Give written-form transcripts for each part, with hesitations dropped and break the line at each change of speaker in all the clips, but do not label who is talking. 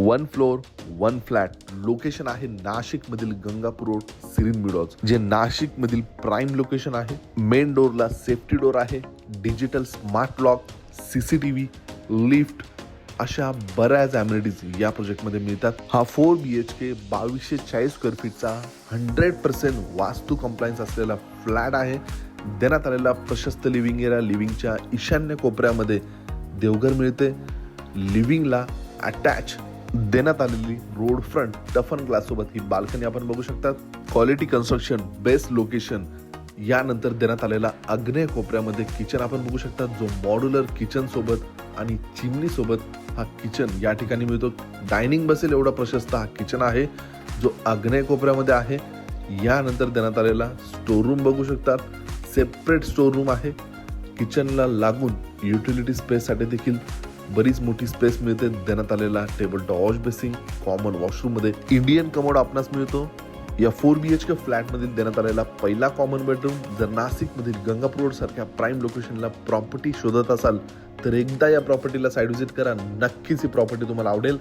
1 floor 1 flat. Location आहे नाशिक मधील Gangapur road, Sirin मिडॉज, जे नाशिक मधील प्राइम लोकेशन आहे. मेन डोरला सेफ्टी डोर आहे, digital smart lock, CCTV, lift अशा बऱ्याच अमेनिटीज या प्रोजेक्टमध्ये मिळतात. हा 4 BHK 2240 स्क्वेअर फीटचा 100% वास्तू कंप्लायन्स असलेला फ्लॅट आहे. देण्यात आलेला प्रशस्त लिव्हिंग एरिया, लिव्हिंगच्या ईशान्य कोपऱ्यामध्ये देवघर मिळते. लिव्हिंगला अटॅच देण्यात आलेली रोड फ्रंट टफन ग्लास सोबत ही बाल्कनी आपण बघू शकतात. Quality construction, best location. यानंतर देण्यात आलेला आग्नेय कोपऱ्यामध्ये किचन आपण बघू शकता, जो मॉड्युलर किचन सोबत आणि चिमणी सोबत हा किचन या ठिकाणी मिळतो. डायनिंग बसेल एवढा प्रशस्त हा किचन आहे, जो आग्नेय कोपऱ्यामध्ये आहे. यानंतर देण्यात आलेला स्टोर रूम बघू शकतात, सेपरेट स्टोर रूम आहे. किचनला लागून युटिलिटी स्पेससाठी देखील बरीच मोठी स्पेस मिळते. देण्यात आलेला table top wash basin, common washroom मध्ये इंडियन कमोड आपणास मिळतो. या 4 BHK फ्लॅट मधील देण्यात आलेला पहिला कॉमन बेडरूम. जर नाशिक मधील गंगापूर रोड सारख्या प्राइम लोकेशनला प्रॉपर्टी शोधत असाल तर एकदा या प्रॉपर्टीला साइट व्हिजिट करा. नक्कीच ही प्रॉपर्टी तुम्हाला आवडेल.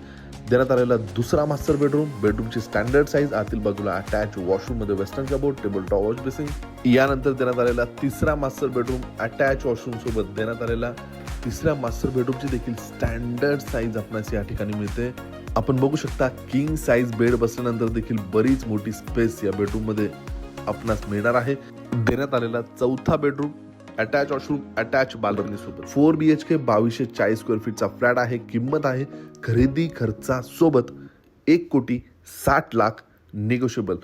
देण्यात आलेला दुसरा मास्टर बेडरूमची स्टँडर्ड साईज, आतील बाजूला अटॅच वॉशरूम मध्ये western cupboard, table top wash basin. यानंतर देण्यात आलेला तिसरा मास्टर बेडरूम अटॅच वॉशरूम सोबत देण्यात आलेला तिसऱ्या मास्टर बेडरूमची देखील स्टँडर्ड साईज आपणास या ठिकाणी मिळते. आपण बघू शकता किंग साईज बेड बसल्यानंतर देखील बरीच मोठी स्पेस या बेडरूम मध्ये आपणास मिळणार आहे. देण्यात आलेला चौथा bedroom attach washroom, attach balcony सोबत 4 BHK 2240 स्क्वेअर फीटचा फ्लॅट आहे. किंमत आहे खरेदी खर्चासोबत 1,60,00,000 निगोशिएबल.